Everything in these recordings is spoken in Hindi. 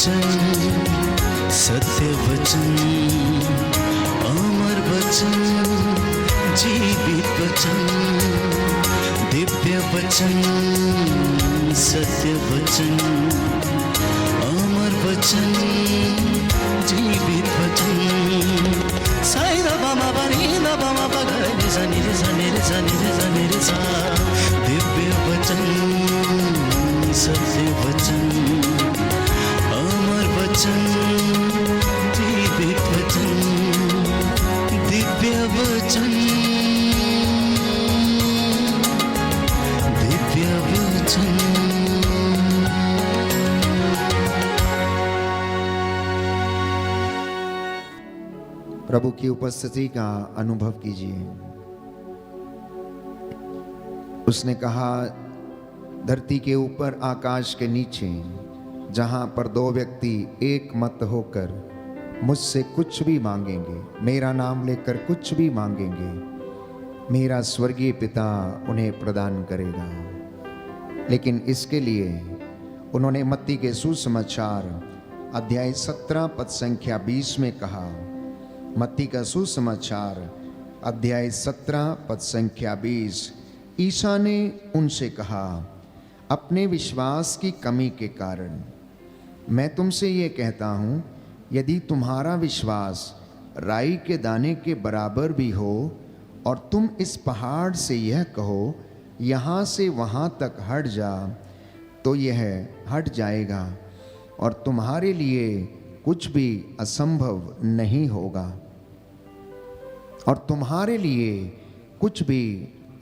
वचन, सत्य वचन, अमर वचन, जीवित वचन, दिव्य वचन, सत्य वचन, अमर वचन, जीवित वचन। साई दा बामा बनी दा बामा बगरे रे सनी रे सनी रे सनी रे सनी रे सा। दिव्य वचन, सत्य वचन, अमर वचन, जीवित वचन, दिव्य वचन, दिव्य वचन। प्रभु की उपस्थिति का अनुभव कीजिए। उसने कहा, धरती के ऊपर आकाश के नीचे जहां पर दो व्यक्ति एक मत होकर मुझसे कुछ भी मांगेंगे, मेरा नाम लेकर कुछ भी मांगेंगे, मेरा स्वर्गीय पिता उन्हें प्रदान करेगा। लेकिन इसके लिए उन्होंने मत्ती के सुसमाचार अध्याय 17 पद संख्या 20 में कहा, मत्ती का सुसमाचार अध्याय 17 पद संख्या 20, ईसा ने उनसे कहा, अपने विश्वास की कमी के कारण मैं तुमसे ये कहता हूँ, यदि तुम्हारा विश्वास राई के दाने के बराबर भी हो और तुम इस पहाड़ से यह कहो, यहाँ से वहाँ तक हट जा, तो यह हट जाएगा और तुम्हारे लिए कुछ भी असंभव नहीं होगा। और तुम्हारे लिए कुछ भी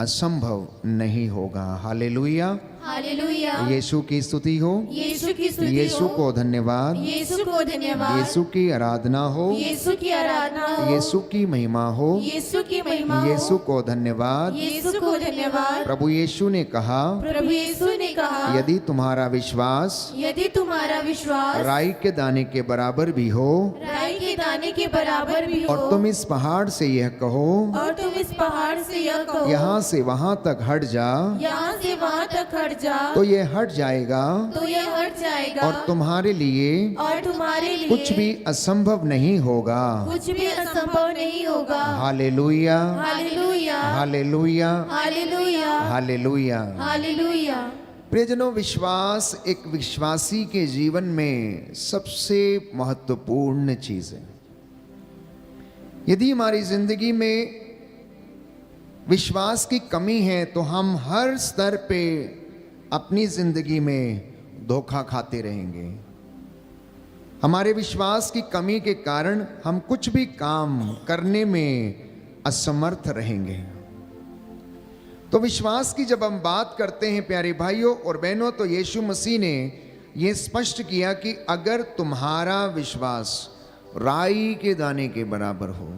असंभव नहीं होगा। हालेलुया, हालेलुया। यीशु की स्तुति हो, यीशु की स्तुति हो, यीशु को धन्यवाद, यीशु को धन्यवाद, यीशु की आराधना हो, यीशु की आराधना हो, यीशु की महिमा हो, यीशु की महिमा हो, यीशु को धन्यवाद। यीशु को धन्यवाद। प्रभु यीशु ने कहा, प्रभु यीशु ने कहा, यदि तुम्हारा विश्वास यदि तुम्हारा विश्वास राई के दाने के बराबर भी हो राई के दाने के बराबर भी हो, और तुम इस पहाड़ से यह कहो, और तुम इस पहाड़ से यह कहो, यहाँ से वहाँ तक हट जा, यहाँ से वहाँ तक हट जा, तो ये हट जाएगा तो यह हट जाएगा और तुम्हारे लिए और तुम्हारे लिए कुछ भी असंभव नहीं होगा। कुछ भी असंभव नहीं होगा। हालेलुया, हालेलुया, हालेलुया, हालेलुया, हालेलुया। हालेलुया। प्रियजनों, विश्वास एक विश्वासी के जीवन में सबसे महत्वपूर्ण चीज है। यदि हमारी जिंदगी में विश्वास की कमी है तो हम हर स्तर पे अपनी जिंदगी में धोखा खाते रहेंगे। हमारे विश्वास की कमी के कारण हम कुछ भी काम करने में असमर्थ रहेंगे। तो विश्वास की जब हम बात करते हैं प्यारे भाइयों और बहनों, तो यीशु मसीह ने यह स्पष्ट किया कि अगर तुम्हारा विश्वास राई के दाने के बराबर हो।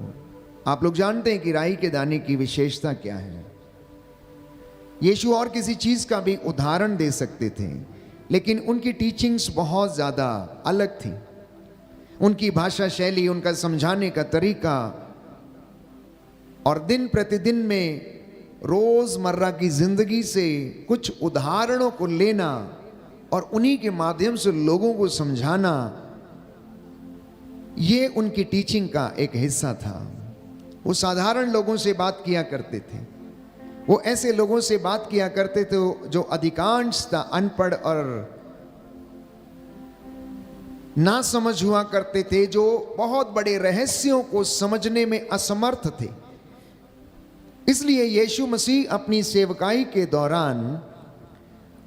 आप लोग जानते हैं कि राई के दाने की विशेषता क्या है। यीशु और किसी चीज का भी उदाहरण दे सकते थे, लेकिन उनकी टीचिंग्स बहुत ज्यादा अलग थी। उनकी भाषा शैली, उनका समझाने का तरीका और दिन प्रतिदिन में रोजमर्रा की जिंदगी से कुछ उदाहरणों को लेना और उन्हीं के माध्यम से लोगों को समझाना, ये उनकी टीचिंग का एक हिस्सा था। वो साधारण लोगों से बात किया करते थे। वो ऐसे लोगों से बात किया करते थे जो अधिकांशतः अनपढ़ और ना समझ हुआ करते थे, जो बहुत बड़े रहस्यों को समझने में असमर्थ थे। इसलिए यीशु मसीह अपनी सेवकाई के दौरान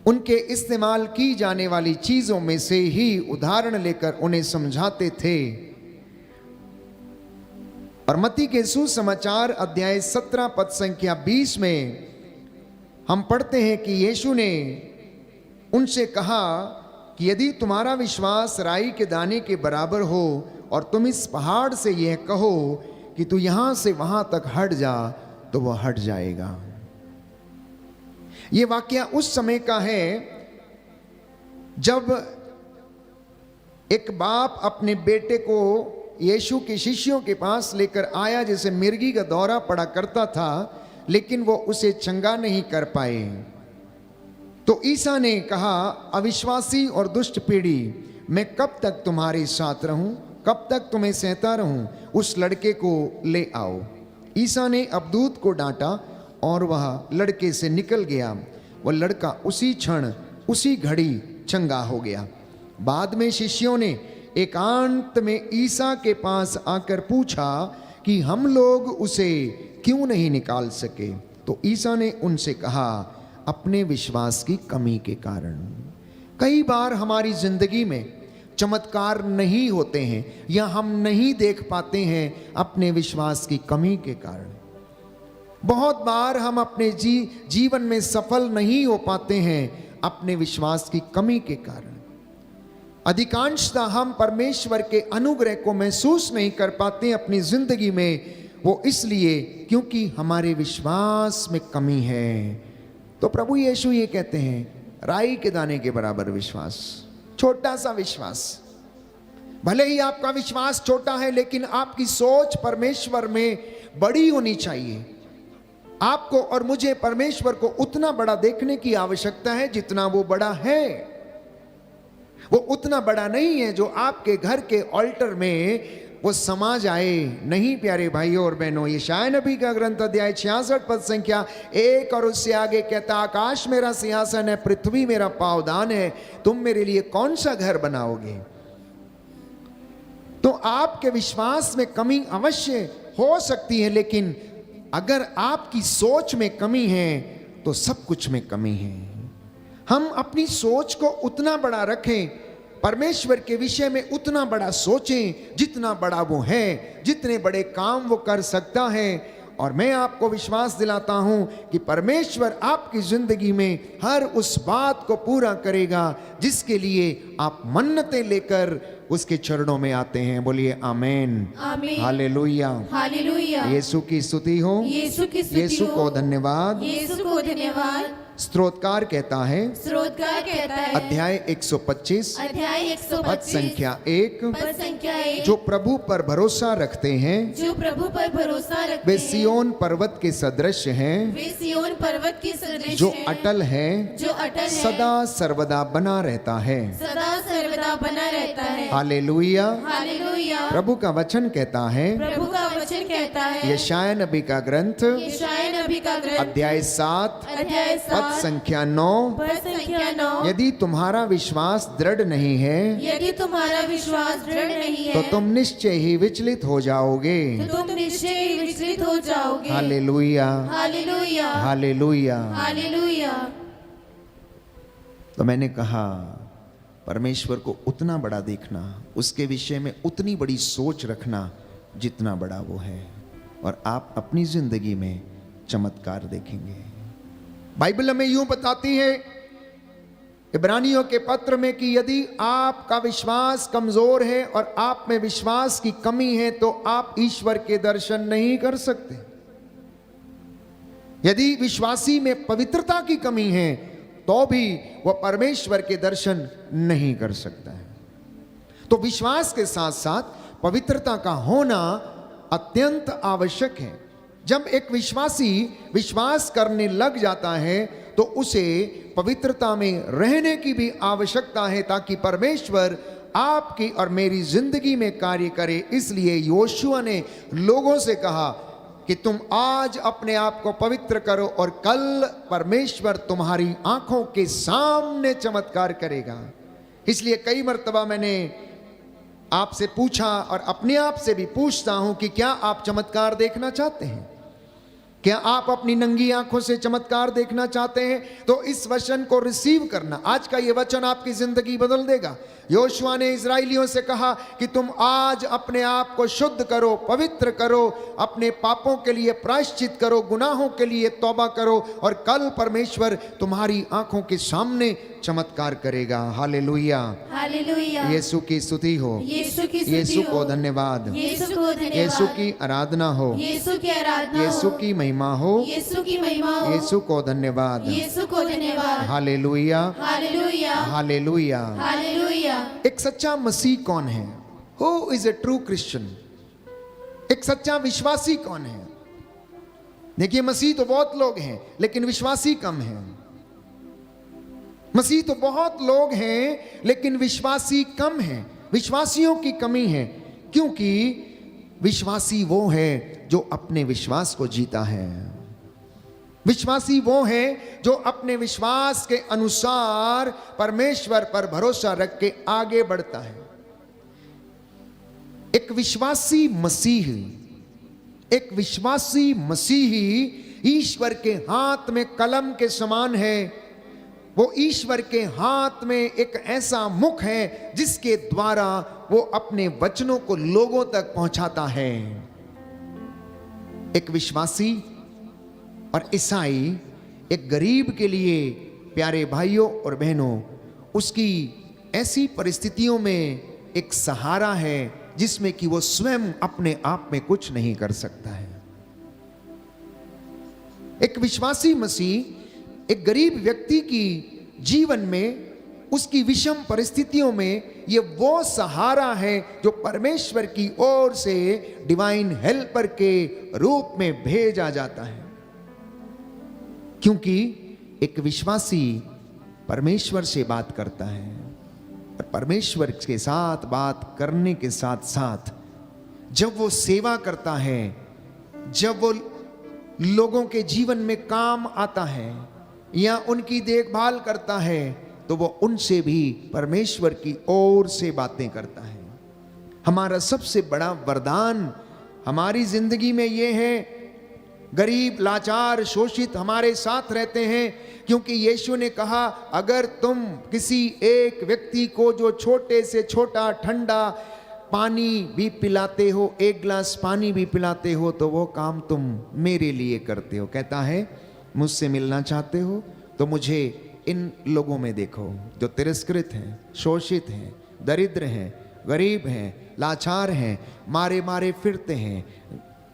उनके इस्तेमाल की जाने वाली चीजों में से ही उदाहरण लेकर उन्हें समझाते थे। और मत्ती के सुसमाचार अध्याय 17 पद संख्या 20 में हम पढ़ते हैं कि यीशु ने उनसे कहा कि यदि तुम्हारा विश्वास राई के दाने के बराबर हो और तुम इस पहाड़ से यह कहो कि तू यहां से वहां तक हट जा, तो वह हट जाएगा। यह वाकया उस समय का है जब एक बाप अपने बेटे को यीशु के शिष्यों के पास लेकर आया, जैसे मिर्गी का दौरा पड़ा करता था, लेकिन वो उसे चंगा नहीं कर पाए। तो ईसा ने कहा, अविश्वासी और दुष्ट पीढ़ी, मैं कब तक तुम्हारे साथ रहूं, कब तक तुम्हें सहता रहूं, उस लड़के को ले आओ। ईसा ने अबदूत को डांटा और वह लड़के से निकल गया। वह लड़का उसी क्षण उसी घड़ी चंगा हो गया। बाद में शिष्यों ने एकांत में ईसा के पास आकर पूछा कि हम लोग उसे क्यों नहीं निकाल सके। तो ईसा ने उनसे कहा, अपने विश्वास की कमी के कारण। कई बार हमारी जिंदगी में चमत्कार नहीं होते हैं या हम नहीं देख पाते हैं अपने विश्वास की कमी के कारण। बहुत बार हम अपने जीवन में सफल नहीं हो पाते हैं अपने विश्वास की कमी के कारण। अधिकांशतः हम परमेश्वर के अनुग्रह को महसूस नहीं कर पाते अपनी जिंदगी में, वो इसलिए क्योंकि हमारे विश्वास में कमी है। तो प्रभु यीशु ये कहते हैं, राई के दाने के बराबर विश्वास, छोटा सा विश्वास। भले ही आपका विश्वास छोटा है, लेकिन आपकी सोच परमेश्वर में बड़ी होनी चाहिए। आपको और मुझे परमेश्वर को उतना बड़ा देखने की आवश्यकता है जितना वो बड़ा है। वो उतना बड़ा नहीं है जो आपके घर के ऑल्टर में वो समा जाए। नहीं प्यारे भाइयों और बहनों, यशायाह नबी का ग्रंथ अध्याय 66 पद संख्या 1 और उससे आगे कहता, आकाश मेरा सिंहासन है, पृथ्वी मेरा पावदान है, तुम मेरे लिए कौन सा घर बनाओगे। तो आपके विश्वास में कमी अवश्य हो सकती है, लेकिन अगर आपकी सोच में कमी है तो सब कुछ में कमी है। हम अपनी सोच को उतना बड़ा रखें, परमेश्वर के विषय में उतना बड़ा सोचें जितना बड़ा वो है, जितने बड़े काम वो कर सकता है। और मैं आपको विश्वास दिलाता हूं कि परमेश्वर आपकी जिंदगी में हर उस बात को पूरा करेगा जिसके लिए आप मन्नतें लेकर उसके चरणों में आते हैं। बोलिए आमेन, आमीन, हालेलुया, हालेलुया। यीशु की स्तुति हो, यीशु की स्तुति यीशु हो, को धन्यवाद। यीशु को धन्यवाद। स्तोत्रकार कहता है, स्रोतकार कहता है, अध्याय 125 अध्याय पद 125 संख्या 1, पद संख्या 1, जो प्रभु पर भरोसा रखते हैं जो प्रभु पर भरोसा रखते वे हैं, सियोन पर्वत के सदृश हैं, वे सियोन पर्वत के सदृश जो हैं, अटल है, जो अटल है, सदा सर्वदा बना रहता है। सदा सर्वदा बना रहता है। हालेलुया। हालेलुया। प्रभु का वचन कहता है, प्रभु का वचन कहता है, यशायाह नबी का ग्रंथ यशायाह नबी का ग्रंथ अध्याय 7 अध्याय पद 7 संख्या 9, पद संख्या 9, यदि तुम्हारा विश्वास दृढ़ नहीं है यदि तुम्हारा विश्वास दृढ़ नहीं है तो तुम निश्चय ही विचलित हो जाओगे। तो तुम निश्चय ही विचलित हो जाओगे। हालेलुया, हालेलुया, हालेलुया। हालेलुया। तो मैंने कहा, परमेश्वर को उतना बड़ा देखना, उसके विषय में उतनी बड़ी सोच रखना जितना बड़ा वो है, और आप अपनी जिंदगी में चमत्कार देखेंगे। बाइबल हमें यूं बताती है इब्रानियों के पत्र में कि यदि आपका विश्वास कमजोर है और आप में विश्वास की कमी है तो आप ईश्वर के दर्शन नहीं कर सकते। यदि विश्वासी में पवित्रता की कमी है तो भी वह परमेश्वर के दर्शन नहीं कर सकता है। तो विश्वास के साथ साथ पवित्रता का होना अत्यंत आवश्यक है। जब एक विश्वासी विश्वास करने लग जाता है तो उसे पवित्रता में रहने की भी आवश्यकता है, ताकि परमेश्वर आपकी और मेरी जिंदगी में कार्य करे। इसलिए योशुआ ने लोगों से कहा कि तुम आज अपने आप को पवित्र करो और कल परमेश्वर तुम्हारी आंखों के सामने चमत्कार करेगा। इसलिए कई मर्तबा मैंने आपसे पूछा और अपने आप से भी पूछता हूं कि क्या आप चमत्कार देखना चाहते हैं? क्या आप अपनी नंगी आंखों से चमत्कार देखना चाहते हैं? तो इस वचन को रिसीव करना, आज का ये वचन आपकी जिंदगी बदल देगा। योशुआ ने इजराइलियों से कहा कि तुम आज अपने आप को शुद्ध करो, पवित्र करो, अपने पापों के लिए प्रायश्चित करो, गुनाहों के लिए तौबा करो, और कल परमेश्वर तुम्हारी आंखों के सामने चमत्कार करेगा। हालेलुया, हालेलुया। यीशु की स्तुति हो, यीशु की स्तुति यीशु हो, को धन्यवाद, यीशु को धन्यवाद, यीशु की आराधना हो, यीशु की आराधना यीशु हो, की महिमा हो, यीशु की महिमा हो, यीशु को धन्यवाद। यीशु को धन्यवाद। हालेलुया, हालेलुया, हालेलुया। हालेलुया। एक सच्चा मसीह कौन है? Who is a true Christian? एक सच्चा विश्वासी कौन है? देखिए, मसीह तो बहुत लोग हैं लेकिन विश्वासी कम हैं। मसीह तो बहुत लोग हैं लेकिन विश्वासी कम हैं। विश्वासियों की कमी है, क्योंकि विश्वासी वो है जो अपने विश्वास को जीता है। विश्वासी वो है जो अपने विश्वास के अनुसार परमेश्वर पर भरोसा रख के आगे बढ़ता है। एक विश्वासी मसीही ईश्वर के हाथ में कलम के समान है। वो ईश्वर के हाथ में एक ऐसा मुख है जिसके द्वारा वो अपने वचनों को लोगों तक पहुंचाता है। एक विश्वासी और ईसाई एक गरीब के लिए, प्यारे भाइयों और बहनों, उसकी ऐसी परिस्थितियों में एक सहारा है जिसमें कि वो स्वयं अपने आप में कुछ नहीं कर सकता है। एक विश्वासी मसीह एक गरीब व्यक्ति की जीवन में, उसकी विषम परिस्थितियों में ये वो सहारा है जो परमेश्वर की ओर से डिवाइन हेल्पर के रूप में भेजा जाता है। क्योंकि एक विश्वासी परमेश्वर से बात करता है और परमेश्वर के साथ बात करने के साथ साथ जब वो सेवा करता है, जब वो लोगों के जीवन में काम आता है या उनकी देखभाल करता है, तो वो उनसे भी परमेश्वर की ओर से बातें करता है। हमारा सबसे बड़ा वरदान हमारी जिंदगी में ये है, गरीब, लाचार, शोषित हमारे साथ रहते हैं, क्योंकि यीशु ने कहा अगर तुम किसी एक व्यक्ति को जो छोटे से छोटा ठंडा पानी भी पिलाते हो, एक गिलास पानी भी पिलाते हो, तो वो काम तुम मेरे लिए करते हो। कहता है मुझसे मिलना चाहते हो तो मुझे इन लोगों में देखो जो तिरस्कृत हैं, शोषित हैं, दरिद्र हैं, गरीब हैं, लाचार हैं, मारे मारे फिरते हैं,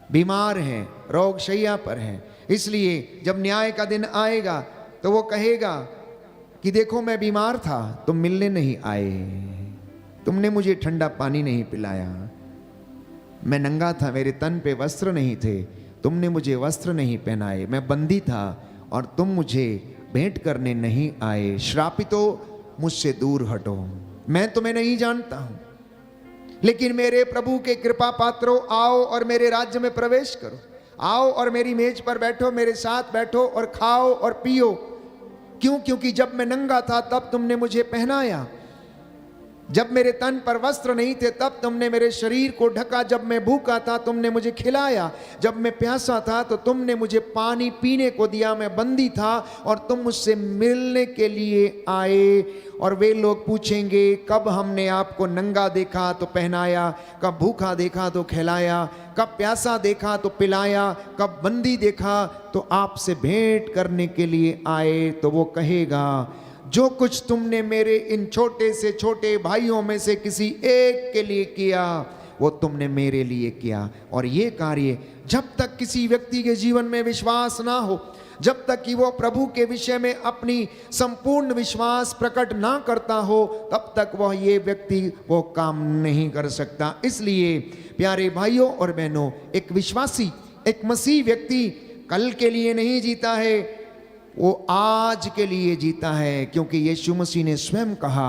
बीमार हैं, रोग शैया पर हैं। इसलिए जब न्याय का दिन आएगा तो वो कहेगा कि देखो मैं बीमार था, तुम मिलने नहीं आए, तुमने मुझे ठंडा पानी नहीं पिलाया, मैं नंगा था, मेरे तन पे वस्त्र नहीं थे, तुमने मुझे वस्त्र नहीं पहनाए, मैं बंदी था और तुम मुझे भेंट करने नहीं आए। श्रापितो मुझसे दूर हटो, मैं तुम्हें नहीं जानता हूं। लेकिन मेरे प्रभु के कृपा पात्रों, आओ और मेरे राज्य में प्रवेश करो, आओ और मेरी मेज पर बैठो, मेरे साथ बैठो और खाओ और पियो। क्यों? क्योंकि जब मैं नंगा था तब तुमने मुझे पहनाया, जब मेरे तन पर वस्त्र नहीं थे तब तुमने मेरे शरीर को ढका, जब मैं भूखा था तुमने मुझे खिलाया, जब मैं प्यासा था तो तुमने मुझे पानी पीने को दिया, मैं बंदी था और तुम मुझसे मिलने के लिए आए। और वे लोग पूछेंगे कब हमने आपको नंगा देखा तो पहनाया, कब भूखा देखा तो खिलाया, कब प्यासा देखा तो पिलाया, कब बंदी देखा तो आपसे भेंट करने के लिए आए। तो वो कहेगा जो कुछ तुमने मेरे इन छोटे से छोटे भाइयों में से किसी एक के लिए किया वो तुमने मेरे लिए किया। और ये कार्य जब तक किसी व्यक्ति के जीवन में विश्वास ना हो, जब तक कि वो प्रभु के विषय में अपनी संपूर्ण विश्वास प्रकट ना करता हो, तब तक वह ये व्यक्ति वो काम नहीं कर सकता। इसलिए प्यारे भाइयों और बहनों, एक विश्वासी, एक मसीह व्यक्ति कल के लिए नहीं जीता है, वो आज के लिए जीता है। क्योंकि यीशु मसीह ने स्वयं कहा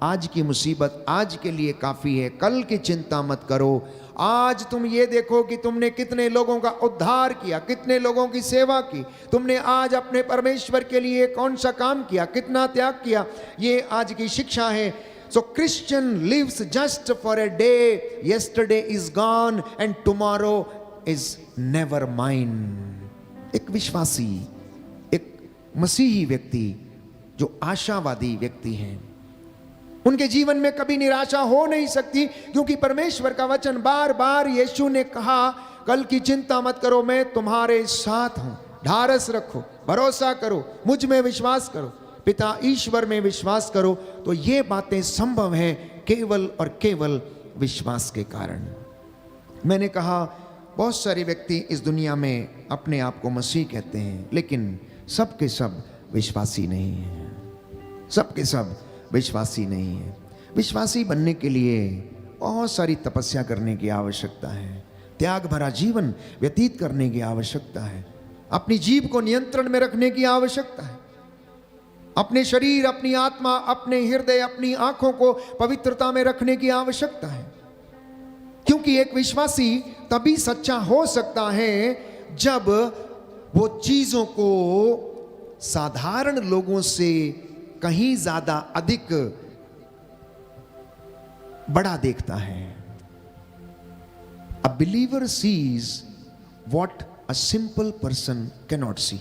आज की मुसीबत आज के लिए काफ़ी है, कल की चिंता मत करो। आज तुम ये देखो कि तुमने कितने लोगों का उद्धार किया, कितने लोगों की सेवा की, तुमने आज अपने परमेश्वर के लिए कौन सा काम किया, कितना त्याग किया, ये आज की शिक्षा है। So Christian lives just for a day, yesterday is gone and tomorrow is never mine। एक विश्वासी, मसीही व्यक्ति जो आशावादी व्यक्ति हैं, उनके जीवन में कभी निराशा हो नहीं सकती, क्योंकि परमेश्वर का वचन बार बार यीशु ने कहा कल की चिंता मत करो, मैं तुम्हारे साथ हूं, ढारस रखो, भरोसा करो, मुझ में विश्वास करो, पिता ईश्वर में विश्वास करो। तो ये बातें संभव हैं केवल और केवल विश्वास के कारण। मैंने कहा बहुत सारे व्यक्ति इस दुनिया में अपने आप को मसीह कहते हैं, लेकिन सब के सब विश्वासी नहीं है, सब के सब विश्वासी नहीं है। विश्वासी बनने के लिए बहुत सारी तपस्या करने की आवश्यकता है, त्याग भरा जीवन व्यतीत करने की आवश्यकता है, अपनी जीभ को नियंत्रण में रखने की आवश्यकता है, अपने शरीर, अपनी आत्मा, अपने हृदय, अपनी आंखों को पवित्रता में रखने की आवश्यकता है। क्योंकि एक विश्वासी तभी सच्चा हो सकता है जब वो चीजों को साधारण लोगों से कहीं ज्यादा अधिक बड़ा देखता है। A believer sees what a simple person cannot see.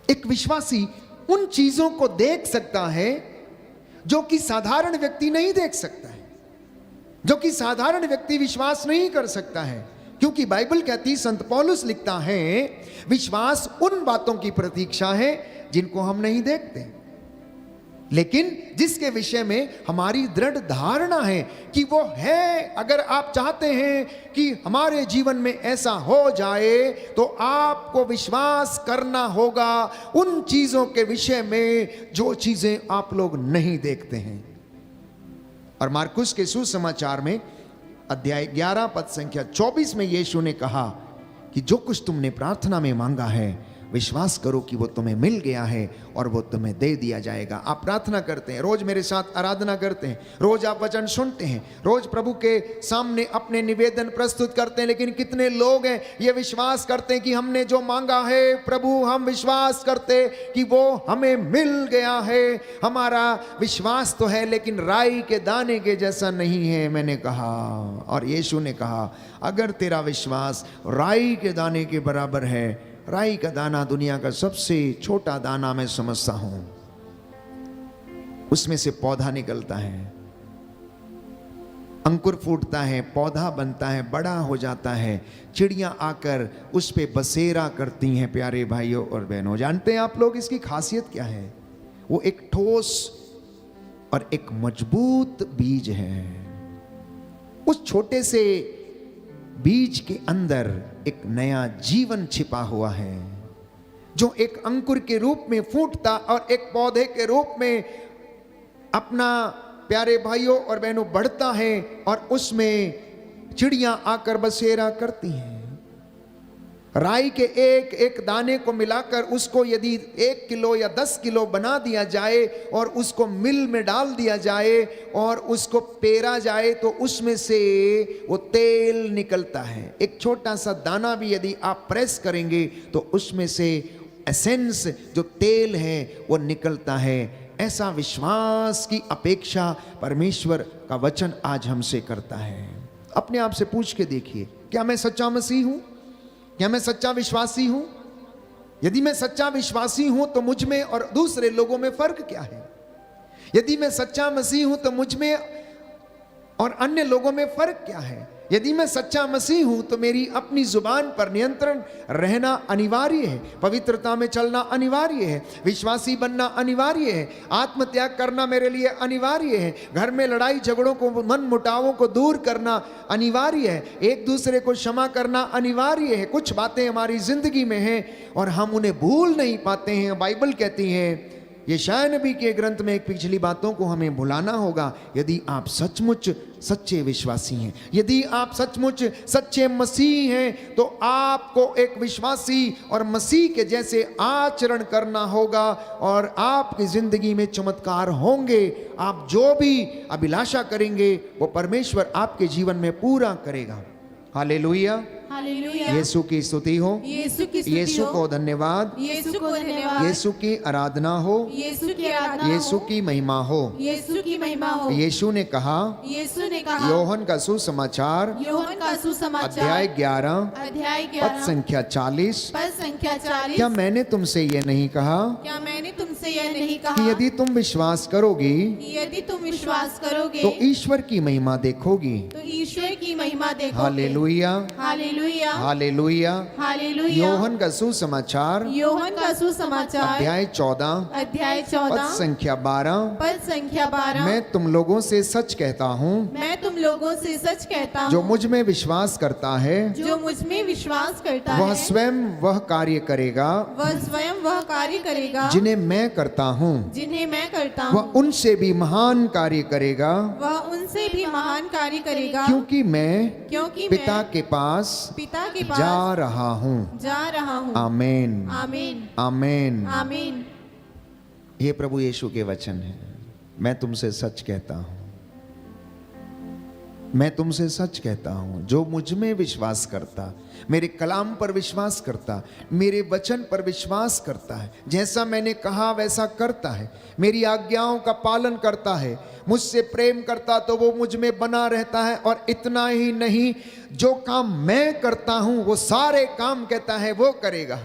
एक विश्वासी उन चीजों को देख सकता है जो कि साधारण व्यक्ति नहीं देख सकता है, जो कि साधारण व्यक्ति विश्वास नहीं कर सकता है। क्योंकि बाइबल कहती, संत पौलुस लिखता है, विश्वास उन बातों की प्रतीक्षा है जिनको हम नहीं देखते, लेकिन जिसके विषय में हमारी दृढ़ धारणा है कि वो है। अगर आप चाहते हैं कि हमारे जीवन में ऐसा हो जाए तो आपको विश्वास करना होगा उन चीजों के विषय में जो चीजें आप लोग नहीं देखते हैं। और मार्कुस के सुसमाचार में अध्याय 11 पद संख्या 24 में यीशु ने कहा कि जो कुछ तुमने प्रार्थना में मांगा है विश्वास करो कि वो तुम्हें मिल गया है और वो तुम्हें दे दिया जाएगा। आप प्रार्थना करते हैं, रोज मेरे साथ आराधना करते हैं, रोज आप वचन सुनते हैं, रोज प्रभु के सामने अपने निवेदन प्रस्तुत करते हैं, लेकिन कितने लोग हैं ये विश्वास करते हैं कि हमने जो मांगा है प्रभु, हम विश्वास करते कि वो हमें मिल गया है। हमारा विश्वास तो है लेकिन राई के दाने के जैसा नहीं है। मैंने कहा और यीशु ने कहा, अगर तेरा विश्वास राई के दाने के बराबर है, राई का दाना दुनिया का सबसे छोटा दाना मैं समझता हूं, उसमें से पौधा निकलता है, अंकुर फूटता है, पौधा बनता है, बड़ा हो जाता है, चिड़ियां आकर उस पे बसेरा करती हैं। प्यारे भाइयों और बहनों, जानते हैं आप लोग इसकी खासियत क्या है? वो एक ठोस और एक मजबूत बीज है। उस छोटे से बीज के अंदर एक नया जीवन छिपा हुआ है जो एक अंकुर के रूप में फूटता और एक पौधे के रूप में अपना, प्यारे भाइयों और बहनों, बढ़ता है और उसमें चिड़ियां आकर बसेरा करती हैं। राई के एक एक दाने को मिलाकर उसको यदि 1 किलो या 10 किलो बना दिया जाए और उसको मिल में डाल दिया जाए और उसको पेरा जाए तो उसमें से वो तेल निकलता है। एक छोटा सा दाना भी यदि आप प्रेस करेंगे तो उसमें से एसेंस, जो तेल है, वो निकलता है। ऐसा विश्वास की अपेक्षा परमेश्वर का वचन आज हमसे करता है। अपने आप से पूछ के देखिए, क्या मैं सच्चा मसीह हूं? क्या मैं सच्चा विश्वासी हूं? यदि मैं सच्चा विश्वासी हूं तो मुझ में और दूसरे लोगों में फर्क क्या है? यदि मैं सच्चा मसीह हूं तो मुझ में और अन्य लोगों में फर्क क्या है? यदि मैं सच्चा मसीह हूं तो मेरी अपनी जुबान पर नियंत्रण रहना अनिवार्य है, पवित्रता में चलना अनिवार्य है, विश्वासी बनना अनिवार्य है, आत्मत्याग करना मेरे लिए अनिवार्य है, घर में लड़ाई झगड़ों को, मन मुटावों को दूर करना अनिवार्य है, एक दूसरे को क्षमा करना अनिवार्य है। कुछ बातें हमारी जिंदगी में हैं और हम उन्हें भूल नहीं पाते हैं। बाइबल कहती है, यशायाह नबी के ग्रंथ में, एक पिछली बातों को हमें भुलाना होगा। यदि आप सचमुच सच्चे विश्वासी हैं, यदि आप सचमुच सच्चे मसीह हैं, तो आपको एक विश्वासी और मसीह के जैसे आचरण करना होगा और आपकी जिंदगी में चमत्कार होंगे। आप जो भी अभिलाषा करेंगे वो परमेश्वर आपके जीवन में पूरा करेगा। हालेलुया, हालेलुया। यीशु की स्तुति हो, यीशु की स्तुति यीशु हो, को धन्यवाद, यीशु को धन्यवाद, यीशु की आराधना हो, यीशु की आराधना हो, यीशु की महिमा हो। यीशु की महिमा हो। यीशु ने कहा, यीशु ने कहा, योहन का सुसमाचार योहन का सुसमाचार अध्याय 11 अध्याय पद 11 संख्या 40, पद संख्या 40, क्या मैंने तुमसे ये नहीं कहा क्या मैंने तुमसे यह नहीं कहा कि यदि तुम विश्वास करोगी कि यदि तुम विश्वास करोगे तो ईश्वर की महिमा देखोगी। तो ईश्वर की महिमा देखोगे। हालेलुया, हालेलुया, हालेलुया। हालेलुया। योहन का सुसमाचार योहन का सुसमाचार अध्याय 14 अध्याय पद 14 संख्या 12, पद संख्या 12, मैं तुम लोगों से सच कहता हूँ, मैं तुम लोगों से सच कहता जो हूँ, मुझ में विश्वास करता है जो मुझ में विश्वास करता वह है स्वयं वह कार्य करेगा वह स्वयं वह कार्य करेगा जिन्हें मैं करता हूँ, जिन्हें मैं करता हूँ, वह उनसे भी महान कार्य करेगा, वह उनसे भी महान कार्य करेगा, क्योंकि मैं क्योंकि पिता मैं के पास पिता के जा पास रहा हूँ। जा रहा हूँ। आमीन, आमीन, आमीन। आमीन। ये प्रभु यीशु के वचन है। मैं तुमसे सच कहता हूं, मैं तुमसे सच कहता हूं, जो मुझ में विश्वास करता, मेरे कलाम पर विश्वास करता, मेरे वचन पर विश्वास करता है, जैसा मैंने कहा वैसा करता है, मेरी आज्ञाओं का पालन करता है, मुझसे प्रेम करता तो वो मुझ में बना रहता है। और इतना ही नहीं, जो काम मैं करता हूं वो सारे काम कहता है वो करेगा।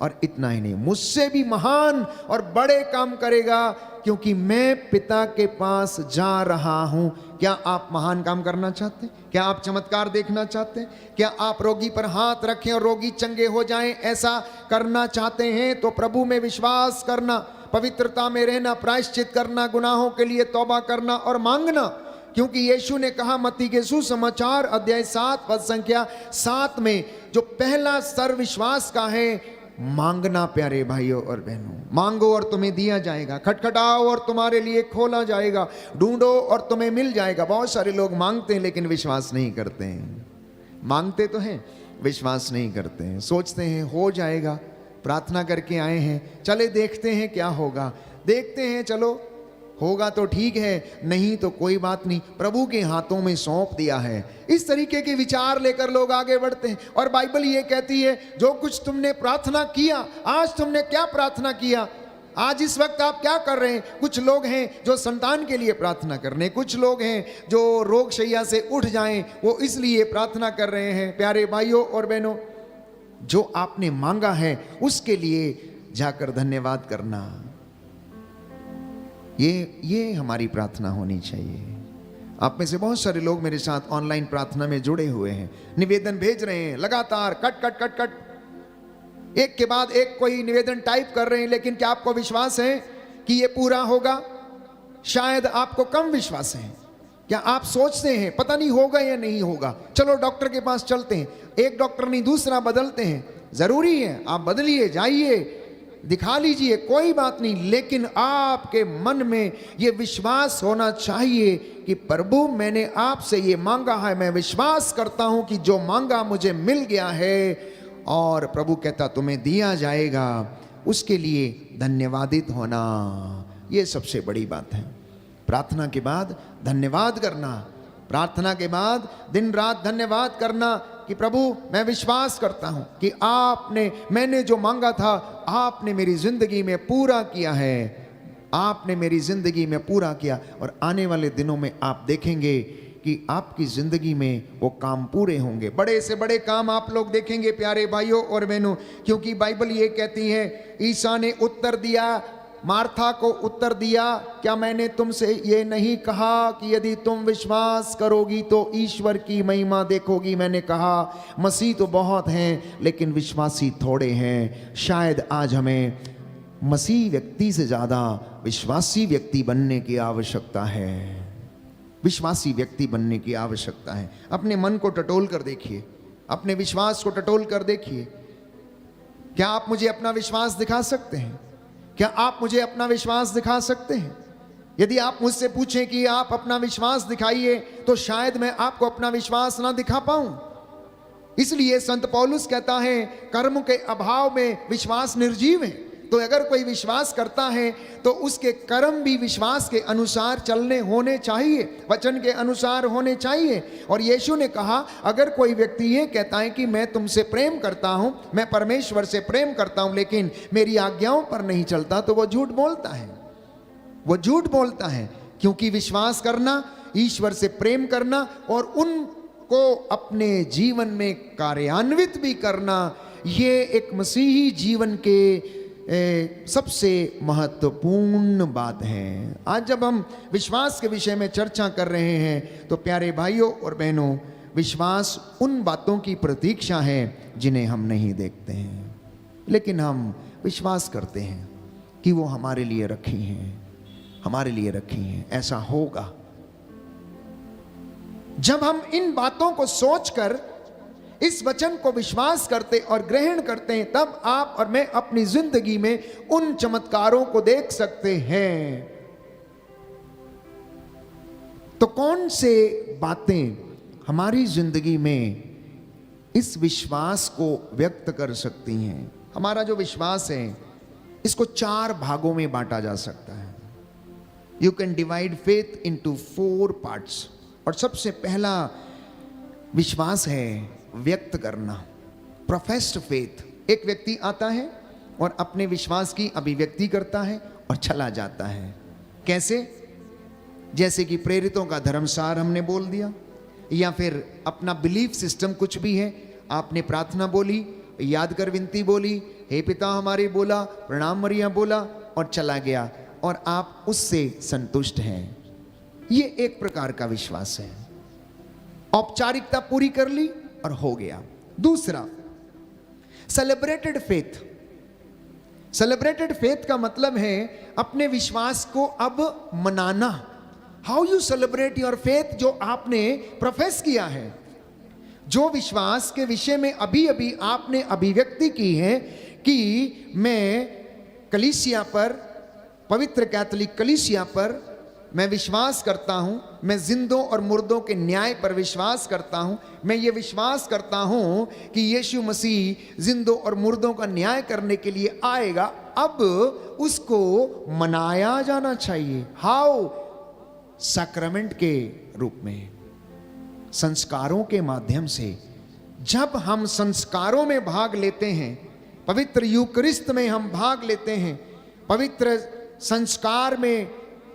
और इतना ही नहीं, मुझसे भी महान और बड़े काम करेगा, क्योंकि मैं पिता के पास जा रहा हूं। क्या आप महान काम करना चाहते हैं? क्या आप चमत्कार देखना चाहते हैं? क्या आप रोगी पर हाथ रखें और रोगी चंगे हो जाएं? ऐसा करना चाहते हैं तो प्रभु में विश्वास करना, पवित्रता में रहना, प्रायश्चित करना, गुनाहों के लिए तौबा करना और मांगना। क्योंकि यीशु ने कहा मत्ती के सुसमाचार अध्याय 7 पद संख्या 7 में, जो पहला स्तर विश्वास का है, मांगना। प्यारे भाइयों और बहनों, मांगो और तुम्हें दिया जाएगा, खटखटाओ और तुम्हारे लिए खोला जाएगा, ढूंढो और तुम्हें मिल जाएगा। बहुत सारे लोग मांगते हैं लेकिन विश्वास नहीं करते हैं। मांगते तो हैं, विश्वास नहीं करते हैं। सोचते हैं हो जाएगा, प्रार्थना करके आए हैं, चले देखते हैं क्या होगा, देखते हैं, चलो होगा तो ठीक है, नहीं तो कोई बात नहीं, प्रभु के हाथों में सौंप दिया है। इस तरीके के विचार लेकर लोग आगे बढ़ते हैं। और बाइबल ये कहती है, जो कुछ तुमने प्रार्थना किया, आज तुमने क्या प्रार्थना किया, आज इस वक्त आप क्या कर रहे हैं? कुछ लोग हैं जो संतान के लिए प्रार्थना कर रहे हैं, कुछ लोग हैं जो रोग शैया से उठ जाएं, वो इसलिए प्रार्थना कर रहे हैं। प्यारे भाइयों और बहनों, जो आपने मांगा है उसके लिए जाकर धन्यवाद करना, ये हमारी प्रार्थना होनी चाहिए। आप में से बहुत सारे लोग मेरे साथ ऑनलाइन प्रार्थना में जुड़े हुए हैं, निवेदन भेज रहे हैं लगातार, कट कट कट कट, एक के बाद एक कोई निवेदन टाइप कर रहे हैं। लेकिन क्या आपको विश्वास है कि ये पूरा होगा? शायद आपको कम विश्वास है। क्या आप सोचते हैं पता नहीं होगा या नहीं होगा, चलो डॉक्टर के पास चलते हैं, एक डॉक्टर नहीं दूसरा बदलते हैं, जरूरी है आप बदलिए, जाइए दिखा लीजिए, कोई बात नहीं, लेकिन आपके मन में ये विश्वास होना चाहिए कि प्रभु मैंने आपसे ये मांगा है, मैं विश्वास करता हूं कि जो मांगा मुझे मिल गया है। और प्रभु कहता तुम्हें दिया जाएगा, उसके लिए धन्यवादित होना, ये सबसे बड़ी बात है। प्रार्थना के बाद धन्यवाद करना, प्रार्थना के बाद दिन रात धन्यवाद करना कि प्रभु मैं विश्वास करता हूं कि मैंने जो मांगा था आपने मेरी जिंदगी में पूरा किया है, आपने मेरी जिंदगी में पूरा किया। और आने वाले दिनों में आप देखेंगे कि आपकी जिंदगी में वो काम पूरे होंगे, बड़े से बड़े काम आप लोग देखेंगे प्यारे भाइयों और बहनों। क्योंकि बाइबल ये कहती है, ईसा ने उत्तर दिया, मार्था को उत्तर दिया, क्या मैंने तुमसे ये नहीं कहा कि यदि तुम विश्वास करोगी तो ईश्वर की महिमा देखोगी? मैंने कहा मसीह तो बहुत हैं लेकिन विश्वासी थोड़े हैं। शायद आज हमें मसीह व्यक्ति से ज़्यादा विश्वासी व्यक्ति बनने की आवश्यकता है, विश्वासी व्यक्ति बनने की आवश्यकता है। अपने मन को टटोल कर देखिए, अपने विश्वास को टटोल कर देखिए। क्या आप मुझे अपना विश्वास दिखा सकते हैं? क्या आप मुझे अपना विश्वास दिखा सकते हैं? यदि आप मुझसे पूछें कि आप अपना विश्वास दिखाइए, तो शायद मैं आपको अपना विश्वास ना दिखा पाऊं। इसलिए संत पौलुस कहता है, कर्म के अभाव में विश्वास निर्जीव है। तो अगर कोई विश्वास करता है तो उसके कर्म भी विश्वास के अनुसार चलने होने चाहिए, वचन के अनुसार होने चाहिए। और यीशु ने कहा, अगर कोई व्यक्ति ये कहता है कि मैं तुमसे प्रेम करता हूं, मैं परमेश्वर से प्रेम करता हूं, लेकिन मेरी आज्ञाओं पर नहीं चलता, तो वो झूठ बोलता है, वो झूठ बोलता है। क्योंकि विश्वास करना, ईश्वर से प्रेम करना और उनको अपने जीवन में कार्यान्वित भी करना, ये एक मसीही जीवन के सबसे महत्वपूर्ण बात है। आज जब हम विश्वास के विषय में चर्चा कर रहे हैं तो प्यारे भाइयों और बहनों, विश्वास उन बातों की प्रतीक्षा है जिन्हें हम नहीं देखते हैं, लेकिन हम विश्वास करते हैं कि वो हमारे लिए रखी हैं, हमारे लिए रखी हैं, ऐसा होगा। जब हम इन बातों को सोचकर इस वचन को विश्वास करते और ग्रहण करते हैं, तब आप और मैं अपनी जिंदगी में उन चमत्कारों को देख सकते हैं। तो कौन से बातें हमारी जिंदगी में इस विश्वास को व्यक्त कर सकती हैं? हमारा जो विश्वास है इसको 4 भागों में बांटा जा सकता है। You can divide faith into 4 parts. और सबसे पहला विश्वास है व्यक्त करना, प्रोफेस्ड फेथ। एक व्यक्ति आता है और अपने विश्वास की अभिव्यक्ति करता है और चला जाता है। कैसे? जैसे कि प्रेरितों का धर्मसार हमने बोल दिया, या फिर अपना बिलीफ सिस्टम कुछ भी है, आपने प्रार्थना बोली, याद कर विनती बोली, हे पिता हमारे बोला, प्रणाम मरिया बोला और चला गया, और आप उससे संतुष्ट हैं। ये एक प्रकार का विश्वास है। औपचारिकता पूरी कर ली और हो गया। दूसरा, सेलिब्रेटेड फेथ। सेलिब्रेटेड फेथ का मतलब है अपने विश्वास को अब मनाना। How you celebrate your faith, जो आपने प्रोफेस किया है, जो विश्वास के विषय में अभी अभी आपने अभिव्यक्ति की है कि मैं कलीसिया पर, पवित्र कैथोलिक कलीसिया पर मैं विश्वास करता हूं, मैं जिंदों और मुर्दों के न्याय पर विश्वास करता हूं, मैं ये विश्वास करता हूं कि यीशु मसीह जिंदों और मुर्दों का न्याय करने के लिए आएगा। अब उसको मनाया जाना चाहिए। हाउ? सैक्रमेंट के रूप में, संस्कारों के माध्यम से। जब हम संस्कारों में भाग लेते हैं, पवित्र यूकरिस्त में हम भाग लेते हैं, पवित्र संस्कार में,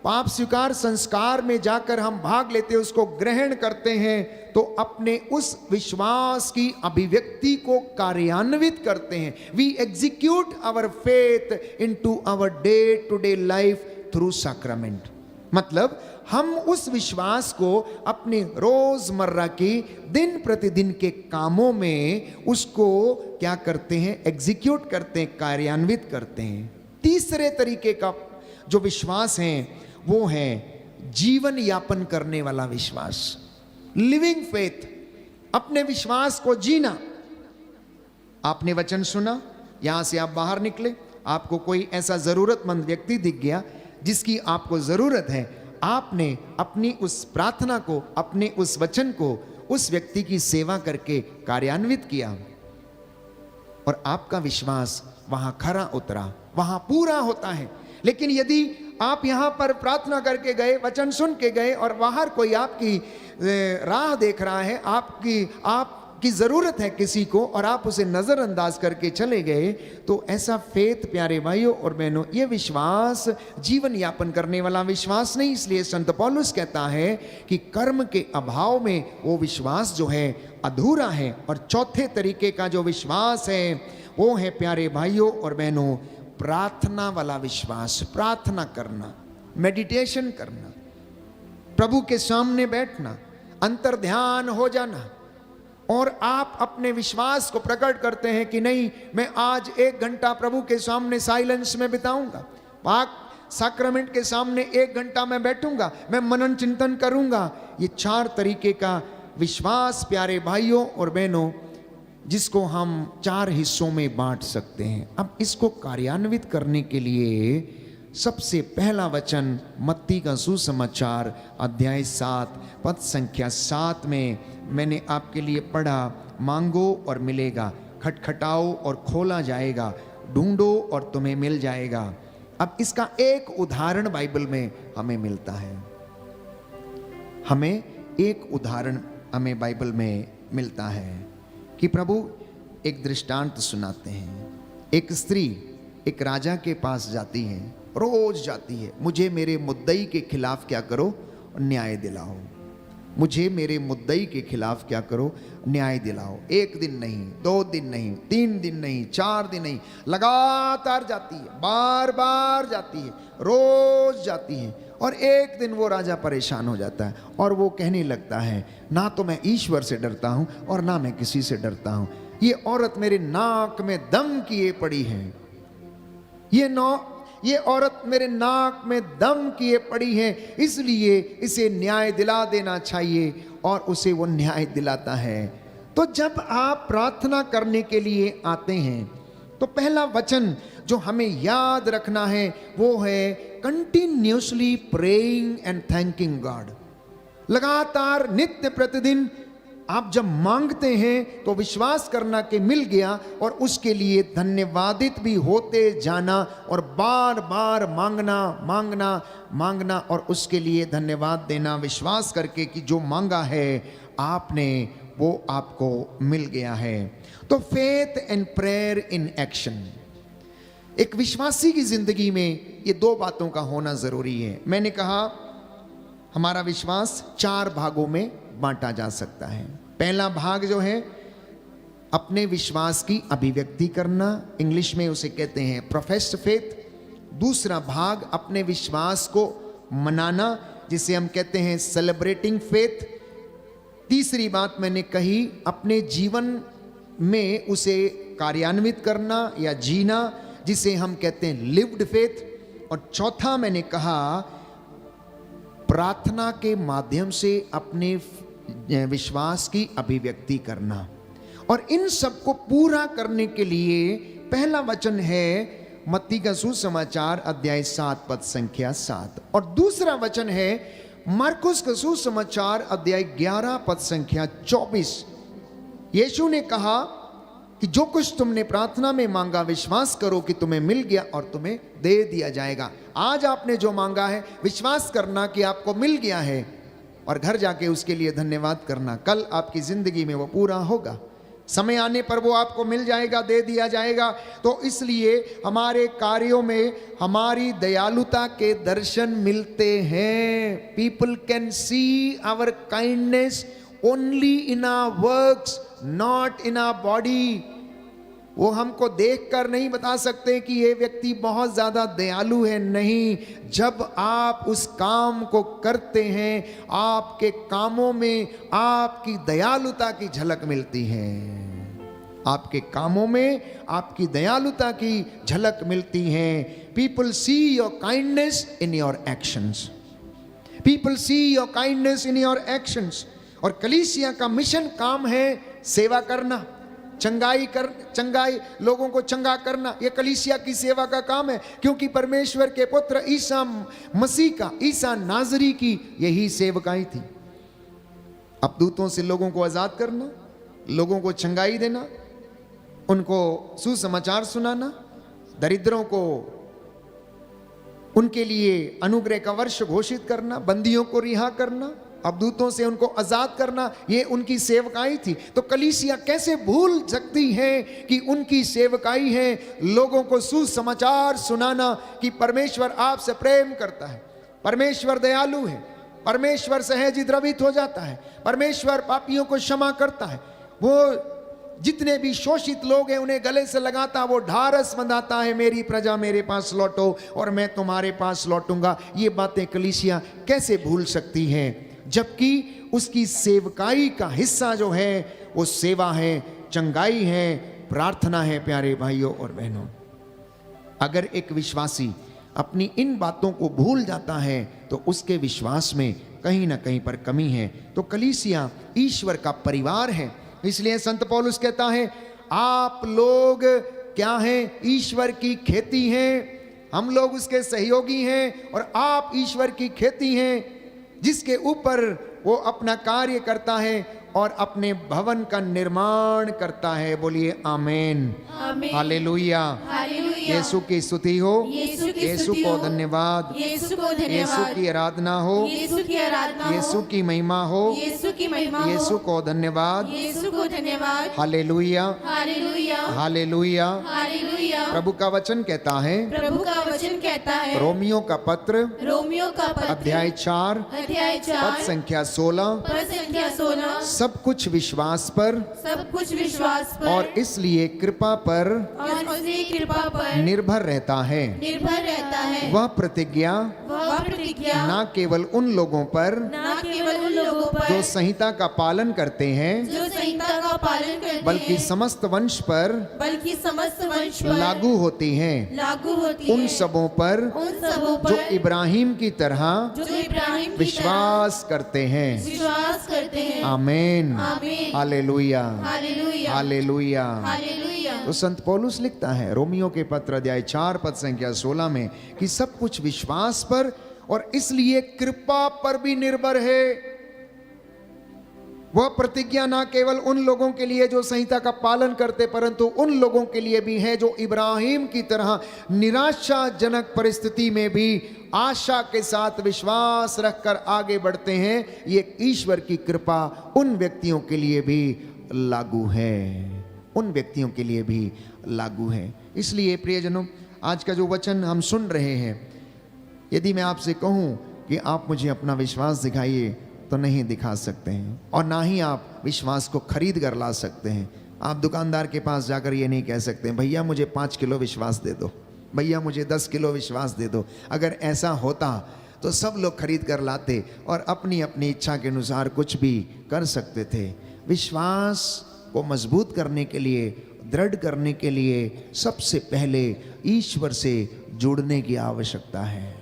पाप स्वीकार संस्कार में जाकर हम भाग लेते हैं, उसको ग्रहण करते हैं, तो अपने उस विश्वास की अभिव्यक्ति को कार्यान्वित करते हैं। We execute our faith into our day to day life through sacrament. मतलब हम उस विश्वास को अपने रोजमर्रा के दिन प्रतिदिन के कामों में उसको क्या करते हैं? एग्जीक्यूट करते हैं, कार्यान्वित करते हैं। तीसरे तरीके का जो विश्वास है वो है जीवन यापन करने वाला विश्वास, लिविंग फेथ। अपने विश्वास को जीना। आपने वचन सुना, यहां से आप बाहर निकले, आपको कोई ऐसा जरूरतमंद व्यक्ति दिख गया जिसकी आपको जरूरत है, आपने अपनी उस प्रार्थना को, अपने उस वचन को उस व्यक्ति की सेवा करके कार्यान्वित किया, और आपका विश्वास वहां खरा उतरा, वहां पूरा होता है। लेकिन यदि आप यहां पर प्रार्थना करके गए, वचन सुन के गए, और बाहर कोई आपकी राह देख रहा है, आपकी जरूरत है किसी को, और आप उसे नजरअंदाज करके चले गए, तो ऐसा फेथ प्यारे भाइयों और बहनों, ये विश्वास जीवन यापन करने वाला विश्वास नहीं। इसलिए संत पौलुस कहता है कि कर्म के अभाव में वो विश्वास जो है अधूरा है। और चौथे तरीके का जो विश्वास है वो है प्यारे भाइयों और बहनों प्रार्थना वाला विश्वास। प्रार्थना करना, मेडिटेशन करना, प्रभु के सामने बैठना, अंतर्ध्यान हो जाना, और आप अपने विश्वास को प्रकट करते हैं कि नहीं, मैं आज 1 घंटा प्रभु के सामने साइलेंस में बिताऊंगा, पाक सैक्रमेंट के सामने 1 घंटा मैं बैठूंगा, मैं मनन चिंतन करूंगा। ये 4 तरीके का विश्वास प्यारे भाइयों और बहनों, जिसको हम 4 हिस्सों में बांट सकते हैं। अब इसको कार्यान्वित करने के लिए सबसे पहला वचन मत्ती का सुसमाचार अध्याय 7 पद संख्या 7 में मैंने आपके लिए पढ़ा, मांगो और मिलेगा, खटखटाओ और खोला जाएगा, ढूंढो और तुम्हें मिल जाएगा। अब इसका एक उदाहरण बाइबल में हमें मिलता है। हमें एक उदाहरण हमें बाइबल में मिलता है कि प्रभु एक दृष्टांत सुनाते हैं। एक स्त्री एक राजा के पास जाती है, रोज जाती है, मुझे मेरे मुद्दई के खिलाफ क्या करो, न्याय दिलाओ, मुझे मेरे मुद्दई के खिलाफ क्या करो, न्याय दिलाओ। 1 दिन नहीं, 2 दिन नहीं, 3 दिन नहीं, 4 दिन नहीं, लगातार जाती है, बार बार जाती है, रोज जाती है। और एक दिन वो राजा परेशान हो जाता है और वो कहने लगता है, ना तो मैं ईश्वर से डरता हूं और ना मैं किसी से डरता हूं, ये औरत मेरे नाक में दम किए पड़ी है, ये औरत मेरे नाक में दम किए पड़ी है, इसलिए इसे न्याय दिला देना चाहिए। और उसे वो न्याय दिलाता है। तो जब आप प्रार्थना करने के लिए आते हैं तो पहला वचन जो हमें याद रखना है वो है continuously praying and thanking God. लगातार नित्य प्रतिदिन आप जब मांगते हैं तो विश्वास करना कि मिल गया और उसके लिए धन्यवादित भी होते जाना और बार बार मांगना मांगना मांगना और उसके लिए धन्यवाद देना, विश्वास करके कि जो मांगा है आपने वो आपको मिल गया है। तो faith and prayer in action, एक विश्वासी की जिंदगी में ये दो बातों का होना जरूरी है। मैंने कहा हमारा विश्वास 4 भागों में बांटा जा सकता है। पहला भाग जो है अपने विश्वास की अभिव्यक्ति करना, इंग्लिश में उसे कहते हैं प्रोफेस्ड फेथ। दूसरा भाग अपने विश्वास को मनाना, जिसे हम कहते हैं सेलिब्रेटिंग फेथ। तीसरी बात मैंने कही अपने जीवन में उसे कार्यान्वित करना या जीना, जिसे हम कहते हैं लिव्ड फेथ। और चौथा मैंने कहा प्रार्थना के माध्यम से अपने विश्वास की अभिव्यक्ति करना। और इन सब को पूरा करने के लिए पहला वचन है मत्ती का सुसमाचार अध्याय 7 पद संख्या 7, और दूसरा वचन है मार्कुस का सुसमाचार अध्याय 11 पद संख्या 24। यीशु ने कहा कि जो कुछ तुमने प्रार्थना में मांगा विश्वास करो कि तुम्हें मिल गया और तुम्हें दे दिया जाएगा। आज आपने जो मांगा है विश्वास करना कि आपको मिल गया है और घर जाके उसके लिए धन्यवाद करना। कल आपकी जिंदगी में वो पूरा होगा, समय आने पर वो आपको मिल जाएगा, दे दिया जाएगा। तो इसलिए हमारे कार्यों में हमारी दयालुता के दर्शन मिलते हैं। People can see our kindness only in our works, not in our body. वो हमको देखकर नहीं बता सकते कि ये व्यक्ति बहुत ज्यादा दयालु है, नहीं। जब आप उस काम को करते हैं आपके कामों में आपकी दयालुता की झलक मिलती है। आपके कामों में आपकी दयालुता की झलक मिलती है। People see your kindness in your actions, people see your kindness in your actions. और कलीसिया का मिशन काम है सेवा करना, चंगाई लोगों को चंगा करना। यह कलीसिया की सेवा का काम है, क्योंकि परमेश्वर के पुत्र ईसा मसीह का, ईसा नाजरी की यही सेवकाई थी। अपदूतों से लोगों को आजाद करना, लोगों को चंगाई देना, उनको सुसमाचार सुनाना, दरिद्रों को उनके लिए अनुग्रह का वर्ष घोषित करना, बंदियों को रिहा करना, अबदूतों से उनको आजाद करना, ये उनकी सेवकाई थी। तो कलीसिया कैसे भूल सकती है कि उनकी सेवकाई है लोगों को सुसमाचार सुनाना कि परमेश्वर आपसे प्रेम करता है, परमेश्वर दयालु है, परमेश्वर सहज द्रवित हो जाता है, परमेश्वर पापियों को क्षमा करता है। वो जितने भी शोषित लोग हैं उन्हें गले से लगाता, वो ढारस बंधाता है, मेरी प्रजा मेरे पास लौटो और मैं तुम्हारे पास लौटूंगा। ये बातें कलीसिया कैसे भूल सकती है, जबकि उसकी सेवकाई का हिस्सा जो है वो सेवा है, चंगाई है, प्रार्थना है। प्यारे भाइयों और बहनों, अगर एक विश्वासी अपनी इन बातों को भूल जाता है तो उसके विश्वास में कहीं ना कहीं पर कमी है। तो कलीसिया ईश्वर का परिवार है। इसलिए संत पौलुस कहता है आप लोग क्या हैं, ईश्वर की खेती हैं, हम लोग उसके सहयोगी हैं और आप ईश्वर की खेती हैं जिसके ऊपर वो अपना कार्य करता है और अपने भवन का निर्माण करता है। बोलिए आमीन, हालेलुया, यीशु की स्तुति हो, यीशु को धन्यवाद, यीशु की आराधना हो, यीशु की महिमा हो, यीशु को धन्यवाद, हालेलुया, हालेलुया। प्रभु का वचन कहता है, रोमियो का पत्र अध्याय 4 पद संख्या 16, सब कुछ विश्वास पर और इसलिए कृपा पर निर्भर रहता है। वह प्रतिज्ञा न केवल उन लोगों पर जो संहिता का पालन करते हैं, बल्कि समस्त वंश पर लागू होती हैं, उन सबों पर जो इब्राहिम की तरह विश्वास करते हैं। आमीन, हालेलुया, हालेलुया। तो संत पौलुस लिखता है रोमियो के पत्र अध्याय 4 पद संख्या 16 में कि सब कुछ विश्वास पर और इसलिए कृपा पर भी निर्भर है। वह प्रतिज्ञा ना केवल उन लोगों के लिए जो संहिता का पालन करते, परंतु उन लोगों के लिए भी है जो इब्राहिम की तरह निराशाजनक परिस्थिति में भी आशा के साथ विश्वास रखकर आगे बढ़ते हैं। ये ईश्वर की कृपा उन व्यक्तियों के लिए भी लागू है, उन व्यक्तियों के लिए भी लागू है। इसलिए प्रियजनों, आज का जो वचन हम सुन रहे हैं, यदि मैं आपसे कहूं कि आप मुझे अपना विश्वास दिखाइए तो नहीं दिखा सकते हैं, और ना ही आप विश्वास को खरीद कर ला सकते हैं। आप दुकानदार के पास जाकर ये नहीं कह सकते भैया मुझे 5 किलो विश्वास दे दो, भैया मुझे 10 किलो विश्वास दे दो। अगर ऐसा होता तो सब लोग खरीद कर लाते और अपनी अपनी इच्छा के अनुसार कुछ भी कर सकते थे। विश्वास को मजबूत करने के लिए, दृढ़ करने के लिए सबसे पहले ईश्वर से जुड़ने की आवश्यकता है।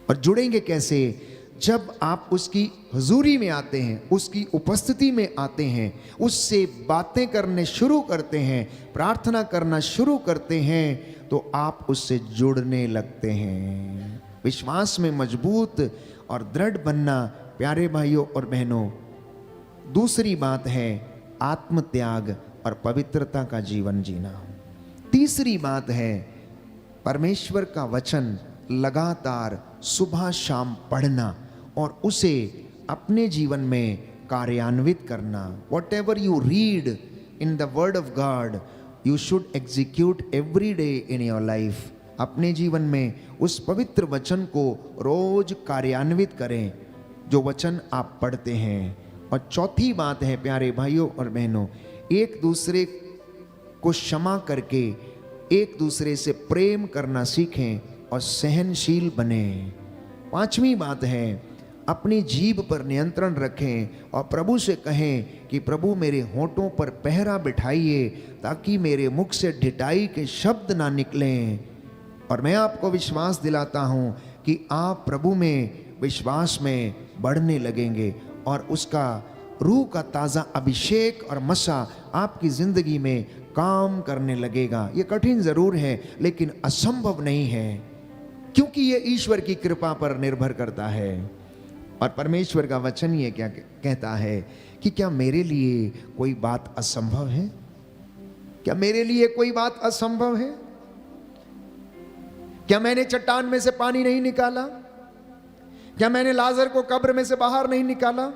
और जुड़ेंगे कैसे? जब आप उसकी हुजूरी में आते हैं, उसकी उपस्थिति में आते हैं, उससे बातें करने शुरू करते हैं, प्रार्थना करना शुरू करते हैं, तो आप उससे जुड़ने लगते हैं। विश्वास में मजबूत और दृढ़ बनना प्यारे भाइयों और बहनों। दूसरी बात है आत्मत्याग और पवित्रता का जीवन जीना। तीसरी बात है परमेश्वर का वचन लगातार सुबह शाम पढ़ना और उसे अपने जीवन में कार्यान्वित करना। What ever you read in the word of God you should execute every day in your life. अपने जीवन में उस पवित्र वचन को रोज कार्यान्वित करें जो वचन आप पढ़ते हैं। और चौथी बात है प्यारे भाइयों और बहनों, एक दूसरे को क्षमा करके एक दूसरे से प्रेम करना सीखें और सहनशील बने। पांचवी बात है अपनी जीभ पर नियंत्रण रखें और प्रभु से कहें कि प्रभु मेरे होठों पर पहरा बिठाइए ताकि मेरे मुख से ढिठाई के शब्द ना निकलें। और मैं आपको विश्वास दिलाता हूँ कि आप प्रभु में विश्वास में बढ़ने लगेंगे और उसका रूह का ताज़ा अभिषेक और मसा आपकी ज़िंदगी में काम करने लगेगा। ये कठिन ज़रूर है लेकिन असंभव नहीं है, क्योंकि ये ईश्वर की कृपा पर निर्भर करता है। और परमेश्वर का वचन ये क्या कहता है कि क्या मेरे लिए कोई बात असंभव है? क्या मेरे लिए कोई बात असंभव है? क्या मैंने चट्टान में से पानी नहीं निकाला? क्या मैंने लाजर को कब्र में से बाहर नहीं निकाला?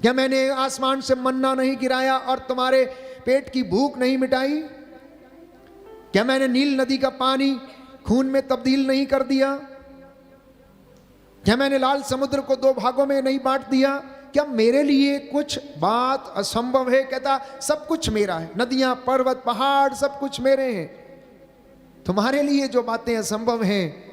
क्या मैंने आसमान से मन्ना नहीं गिराया और तुम्हारे पेट की भूख नहीं मिटाई? क्या मैंने नील नदी का पानी खून में तब्दील नहीं कर दिया? क्या मैंने लाल समुद्र को 2 भागों में नहीं बांट दिया? क्या मेरे लिए कुछ बात असंभव है? कहता सब कुछ मेरा है, नदियां, पर्वत, पहाड़ सब कुछ मेरे हैं। तुम्हारे लिए जो बातें असंभव हैं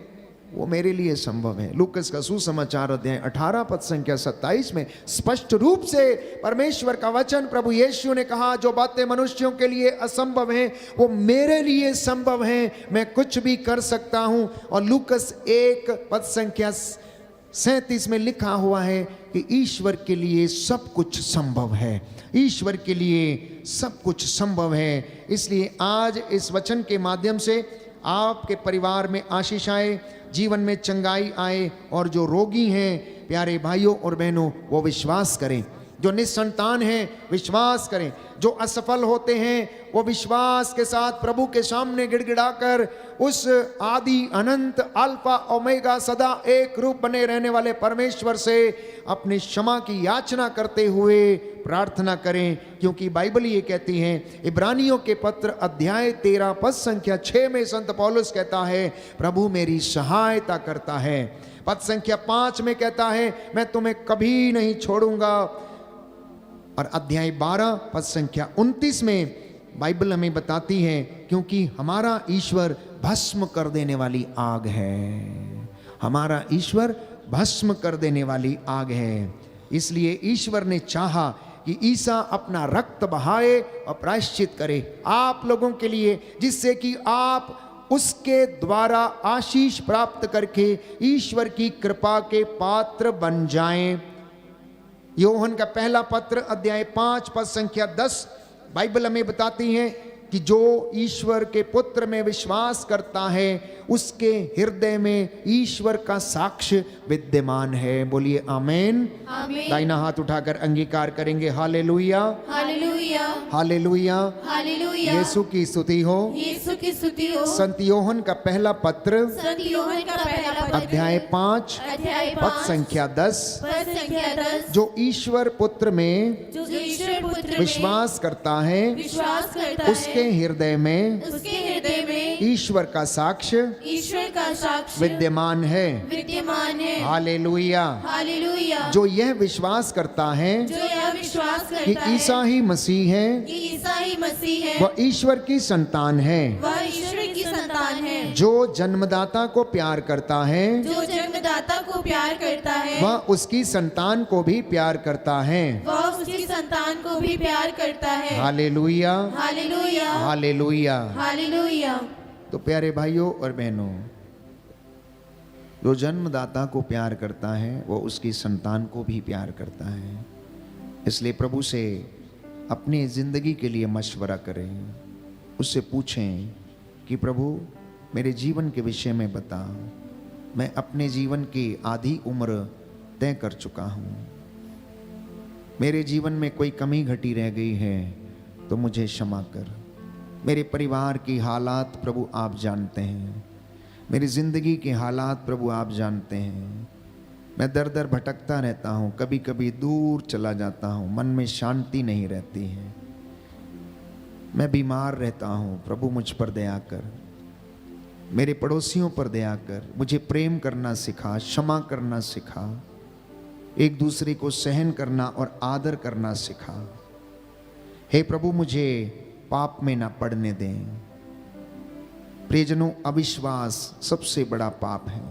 वो मेरे लिए संभव है। लूकस का सुसमाचार अध्याय 18 पद संख्या 27 में स्पष्ट रूप से परमेश्वर का वचन प्रभु यीशु ने कहा जो बातें मनुष्यों के लिए असंभव हैं वो मेरे लिए संभव हैं, मैं कुछ भी कर सकता हूं। और लूकस 1 पद संख्या 37 में लिखा हुआ है कि ईश्वर के लिए सब कुछ संभव है, ईश्वर के लिए सब कुछ संभव है। इसलिए आज इस वचन के माध्यम से आपके परिवार में आशीष आए, जीवन में चंगाई आए, और जो रोगी हैं प्यारे भाइयों और बहनों वो विश्वास करें, जो निसंतान हैं विश्वास करें, जो असफल होते हैं वो विश्वास के साथ प्रभु के सामने गिड़गिड़ाकर उस आदि अनंत अल्फा ओमेगा सदा एक रूप बने रहने वाले परमेश्वर से अपनी क्षमा की याचना करते हुए प्रार्थना करें। क्योंकि बाइबल ये कहती है, इब्रानियों के पत्र अध्याय 13 पद संख्या 6 में संत पौलुस कहता है प्रभु मेरी सहायता करता है। पद संख्या 5 में कहता है मैं तुम्हें कभी नहीं छोड़ूंगा। और अध्याय 12 पद संख्या 29 में बाइबल हमें बताती है क्योंकि हमारा ईश्वर भस्म कर देने वाली आग है, हमारा ईश्वर भस्म कर देने वाली आग है। इसलिए ईश्वर ने चाहा कि ईसा अपना रक्त बहाए और प्रायश्चित करे आप लोगों के लिए, जिससे कि आप उसके द्वारा आशीष प्राप्त करके ईश्वर की कृपा के पात्र बन जाएं। यूहन्ना का पहला पत्र अध्याय 5 पद संख्या 10 बाइबल हमें बताती है कि जो ईश्वर के पुत्र में विश्वास करता है उसके हृदय में ईश्वर का साक्ष्य विद्यमान है। बोलिए आमेन। आमीन। दाहिना हाथ उठाकर अंगीकार करेंगे। हालेलुया, हालेलुया, हालेलुया, हालेलुया। यीशु की स्तुति हो। यीशु की स्तुति हो। संत योहन का पहला पत्र संत योहन का पहला पत्र अध्याय 5 अध्याय पद 5 संख्या 10। पद संख्या 10। जो ईश्वर पुत्र में जो ईश्वर पुत्र में विश्वास करता है विश्वास करता उसके है हृदय में उसके हृदय में ईश्वर का साक्ष्य ईश्वर का साक्ष्य विद्यमान है। विद्यमान है। हालेलुया। हालेलुया। जो यह विश्वास करता है जो यह विश्वास कि करता है ईसा ही मसीह है, कि ईसा ही मसीह है, वह ईश्वर की संतान है। वह ईश्वर की संतान है। जो जन्मदाता को प्यार करता है जो जन्मदाता को प्यार करता है वह उसकी संतान को भी प्यार करता है। वह उसकी संतान को भी प्यार करता है। हालेलुया, हालेलुया, हालेलुया। हालेलुया। तो प्यारे भाइयों और बहनों, जो जन्मदाता को प्यार करता है वो उसकी संतान को भी प्यार करता है। इसलिए प्रभु से अपनी जिंदगी के लिए मशवरा करें, उससे पूछें कि प्रभु मेरे जीवन के विषय में बता। मैं अपने जीवन की आधी उम्र तय कर चुका हूँ, मेरे जीवन में कोई कमी घटी रह गई है तो मुझे क्षमा कर। मेरे परिवार की हालात प्रभु आप जानते हैं, मेरी ज़िंदगी के हालात प्रभु आप जानते हैं। मैं दर दर भटकता रहता हूँ, कभी कभी दूर चला जाता हूँ, मन में शांति नहीं रहती है, मैं बीमार रहता हूँ। प्रभु मुझ पर दया कर, मेरे पड़ोसियों पर दया कर, मुझे प्रेम करना सिखा, क्षमा करना सिखा, एक दूसरे को सहन करना और आदर करना सिखा। हे प्रभु मुझे पाप में ना पड़ने दें। प्रियजनों, अविश्वास सबसे बड़ा पाप है।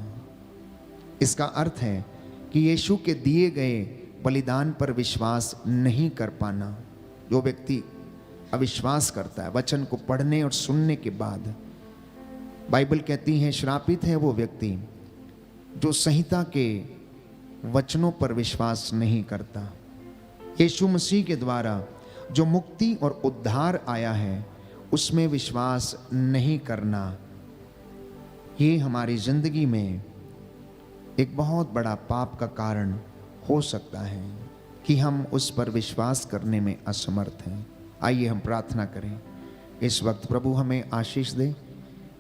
इसका अर्थ है कि यीशु के दिए गए बलिदान पर विश्वास नहीं कर पाना। जो व्यक्ति अविश्वास करता है वचन को पढ़ने और सुनने के बाद, बाइबल कहती है श्रापित है वो व्यक्ति जो संहिता के वचनों पर विश्वास नहीं करता। यीशु मसीह के द्वारा जो मुक्ति और उद्धार आया है उसमें विश्वास नहीं करना, ये हमारी जिंदगी में एक बहुत बड़ा पाप का कारण हो सकता है कि हम उस पर विश्वास करने में असमर्थ हैं। आइए हम प्रार्थना करें। इस वक्त प्रभु हमें आशीष दे,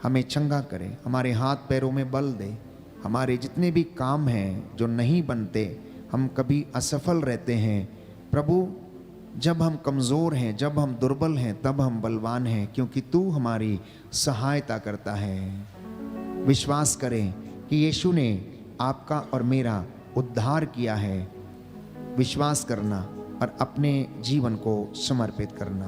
हमें चंगा करे, हमारे हाथ पैरों में बल दे। हमारे जितने भी काम हैं जो नहीं बनते, हम कभी असफल रहते हैं, प्रभु जब हम कमज़ोर हैं, जब हम दुर्बल हैं, तब हम बलवान हैं, क्योंकि तू हमारी सहायता करता है। विश्वास करें कि यीशु ने आपका और मेरा उद्धार किया है। विश्वास करना और अपने जीवन को समर्पित करना।